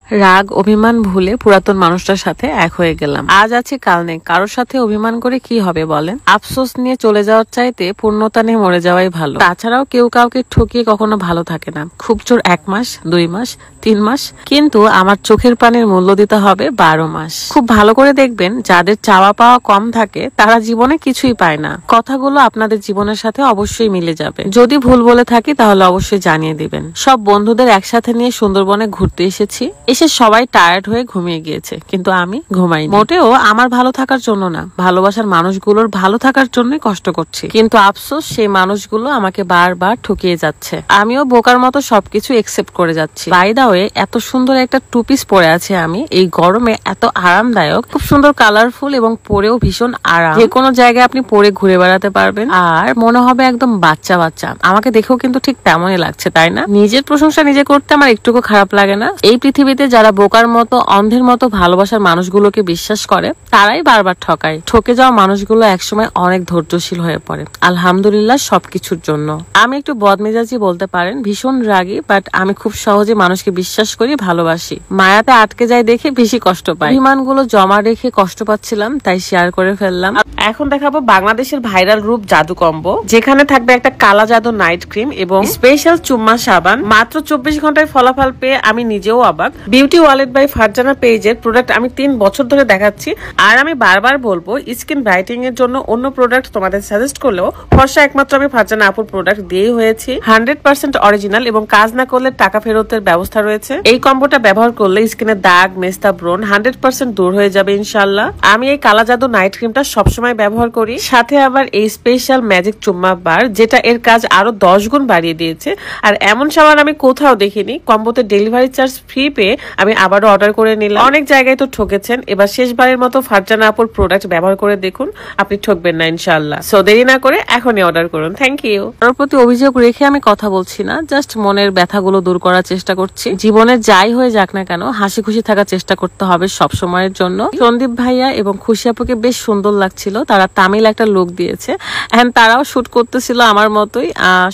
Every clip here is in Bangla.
রাগ অভিমান ভুলে পুরাতন মানুষটার সাথে এক হয়ে গেলাম। আজ আছে কাল নেই, কারোর সাথে অভিমান করে কি হবে বলেন? আফসোস নিয়ে চলে যাওয়ার চাইতে পূর্ণতা নিয়ে মরে যাওয়াই ভালো। তাছাড়াও কেউ কাউকে ঠকিয়ে কখনো ভালো থাকে না। খুব জোর 1 মাস 2 মাস 3 মাস, কিন্তু আমার চোখের পানির মূল্য দিতে হবে 12 মাস। খুব ভালো করে দেখবেন, যাদের চাওয়া পাওয়া কম থাকে তারা জীবনে কিছুই পায় না। কথাগুলো আপনাদের জীবনের সাথে অবশ্যই মিলে যাবে। যদি ভুল বলে থাকি তাহলে অবশ্যই জানিয়ে দিবেন। সব বন্ধুদের একসাথে নিয়ে সুন্দরবনে ঘুরতে এসেছি। এসে সবাই টায়ার্ড হয়ে ঘুমিয়ে গিয়েছে, কিন্তু আমি ঘুমাইনি। মোটেও আমার ভালো থাকার জন্য না, ভালোবাসার মানুষগুলোর ভালো থাকার জন্যই কষ্ট করছি। কিন্তু আফসোস, সেই মানুষগুলো আমাকে বারবার ঠকিয়ে যাচ্ছে। আমিও বোকার মতো সবকিছু একসেপ্ট করে যাচ্ছি। বাই দা ওয়ে, এত সুন্দর একটা টু পিস পরে আছে আমি, এই গরমে এত আরামদায়ক, খুব সুন্দর কালারফুল এবং পরেও ভীষণ আরাম। যে কোনো জায়গায় আপনি পরে ঘুরে বেড়াতে পারবেন আর মনে হবে একদম বাচ্চা বাচ্চা। আমাকে দেখেও কিন্তু ঠিক তেমনই লাগছে, তাই না? নিজের প্রশংসা নিজে করতে আমার একটুকু খারাপ লাগে না। এই পৃথিবীতে যারা বোকার মতো অন্ধের মতো ভালোবাসার মানুষগুলোকে বিশ্বাস করে, তারাই বারবার ঠকায়। ঠকে যাওয়া মানুষগুলো একসময় অনেক ধৈর্যশীল হয়ে পড়ে। আলহামদুলিল্লাহ সবকিছুর জন্য। আমি একটু বদমেজাজি বলতে পারেন, ভীষণ রাগী, বাট আমি খুব সহজে মানুষকে বিশ্বাস করি, ভালোবাসি। মায়াতে আটকে যায় দেখে বেশি কষ্ট পাই। বিমানগুলো জমা রেখে কষ্ট পাচ্ছিলাম, তাই শেয়ার করে ফেললাম। এখন দেখাবো বাংলাদেশের ভাইরাল রূপ জাদু কম্বো, যেখানে থাকবে একটা কালা জাদু নাইট ক্রিম এবং স্পেশাল চুম্মা সাবান। মাত্র 24 ঘন্টায় ফলাফল পেয়ে আমি নিজেও অবাক। বিউটি ওয়ালেট বাই ফারজানা পেজের প্রোডাক্ট আমি 3 বছর ধরে দেখাচ্ছি, আর আমি বারবার বলবো স্কিন ব্রাইটেনিং এর জন্য অন্য প্রোডাক্ট তোমাদের সাজেস্ট করলেও ফর্সা একমাত্র আমি ফারজানা আপুর প্রোডাক্ট দিয়েই হয়েছি। 100% অরিজিনাল এবং কাজ না করলে টাকা ফেরতের ব্যবস্থা রয়েছে। এই কম্বোটা ব্যবহার করলে স্কিনের দাগ, মেস্তা, ব্রণ 100% দূর হয়ে যাবে ইনশাল্লাহ। আমি এই কালা জাদু নাইট ক্রিমটা সবসময় ব্যবহার করি, সাথে আবার এই স্পেশাল ম্যাজিক চুম্মা বার, যেটা এর কাজ আরো 10 গুণ বাড়িয়ে দিয়েছে। আর এমন সাবান আমি কোথাও দেখিনি। কম্বোতে ডেলিভারি চার্জ ফ্রি পেয়ে আমি আবারও অর্ডার করে নিলাম। অনেক জায়গায় তো ঠকেছেন, এবার শেষবারের মতো ফারজানা আপুর প্রোডাক্ট ব্যবহার করে দেখুন, আপনি ঠকবেন না ইনশাআল্লাহ। সো দেরি না করে এখনই অর্ডার করুন। Thank you. ওর প্রতি অভিযোগ রেখে আমি কথা বলছি না, জাস্ট মনের ব্যথাগুলো দূর করার চেষ্টা করছি। জীবনে যাই হয়ে যাক না কেন, হাসি খুশি থাকার চেষ্টা করতে হবে সব সময়ের জন্য। সন্দীপ ভাইয়া এবং খুশি আপুকে বেশ সুন্দর লাগছিল, তারা তামিল একটা লুক দিয়েছে, এন্ড তারাও শুট করতেছিল আমার মতোই।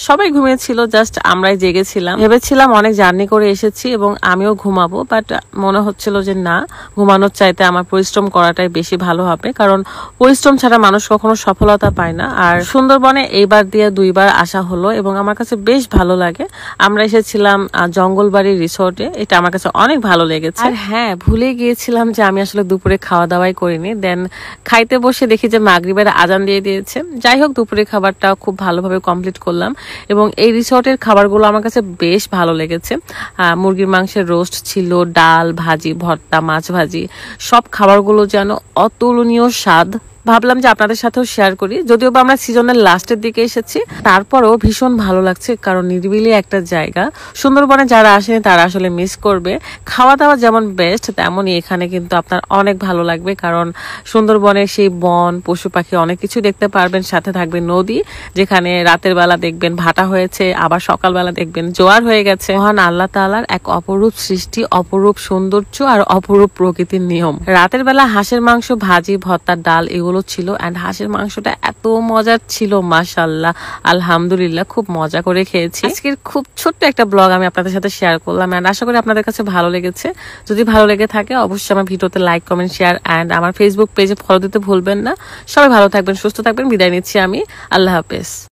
সবাই ঘুমিয়েছিল, জাস্ট আমরাই জেগেছিলাম। ভেবেছিলাম অনেক জার্নি করে এসেছি এবং আমিও ঘুমাবো, বাট মনে হচ্ছিল যে না, ঘুমানোর চাইতে আমার পরিশ্রম করাটাই বেশি ভালো হবে, কারণ পরিশ্রম ছাড়া মানুষ কখনো সফলতা পায় না। আর সুন্দরবনে এইবার দিয়ে 2 বার আসা হলো এবং আমার কাছে বেশ ভালো লাগে। আমরা এসেছিলাম জঙ্গলবাড়ি রিসোর্টে, এটা আমার কাছে অনেক ভালো লেগেছে। আর হ্যাঁ, ভুলে গিয়েছিলাম যে আমি আসলে দুপুরে খাওয়া দাওয়াই করিনি। দেন খাইতে বসে দেখি যে মাগরিবের আজান দিয়ে দিয়েছে। যাই হোক, দুপুরের খাবারটা খুব ভালোভাবে কমপ্লিট করলাম এবং এই রিসোর্টের খাবারগুলো আমার কাছে বেশ ভালো লেগেছে। মুরগির মাংসের রোস্ট ছিল, ডাল, ভাজি, ভর্তা, মাছ ভাজি, সব খাবারগুলো যেন অতুলনীয় স্বাদ। ভাবলাম যে আপনাদের সাথেও শেয়ার করি, যদিও বা আমরা সিজনের লাস্টের দিকে এসেছি, তারপরেও ভীষণ ভালো লাগছে, কারণ নিরিবিলি একটা জায়গা। সুন্দরবনে যারা আসেনি তারা আসলে মিস করবে। খাওয়া দাওয়া যেমন বেস্ট, তেমনই এখানে কিন্তু আপনার অনেক ভালো লাগবে, কারণ সুন্দরবনের সেই বন, পশু পাখি অনেক কিছু দেখতে পারবেন। সাথে থাকবে নদী, যেখানে রাতের বেলা দেখবেন ভাটা হয়েছে, আবার সকালবেলা দেখবেন জোয়ার হয়ে গেছে। মহান আল্লাহ তাআলার এক অপরূপ সৃষ্টি, অপরূপ সৌন্দর্য আর অপরূপ প্রকৃতির নিয়ম। রাতের বেলা হাঁসের মাংস, ভাজি, ভর্তা, ডাল এগুলো ছিল, এন্ড হাঁসের মাংসটা এত মজার ছিল, মাশাআল্লাহ, আলহামদুলিল্লাহ, খুব মজা করে খেয়েছি। আজকের খুব ছোট্ট একটা ব্লগ আমি আপনাদের সাথে শেয়ার করলাম, এন্ড আশা করি আপনাদের কাছে ভালো লেগেছে। যদি ভালো লেগে থাকে অবশ্যই আমার ভিডিওতে লাইক, কমেন্ট, শেয়ার এন্ড আমার ফেসবুক পেজে ফলো দিতে ভুলবেন না। সবাই ভালো থাকবেন, সুস্থ থাকবেন। বিদায় নিচ্ছি আমি। আল্লাহ হাফেজ।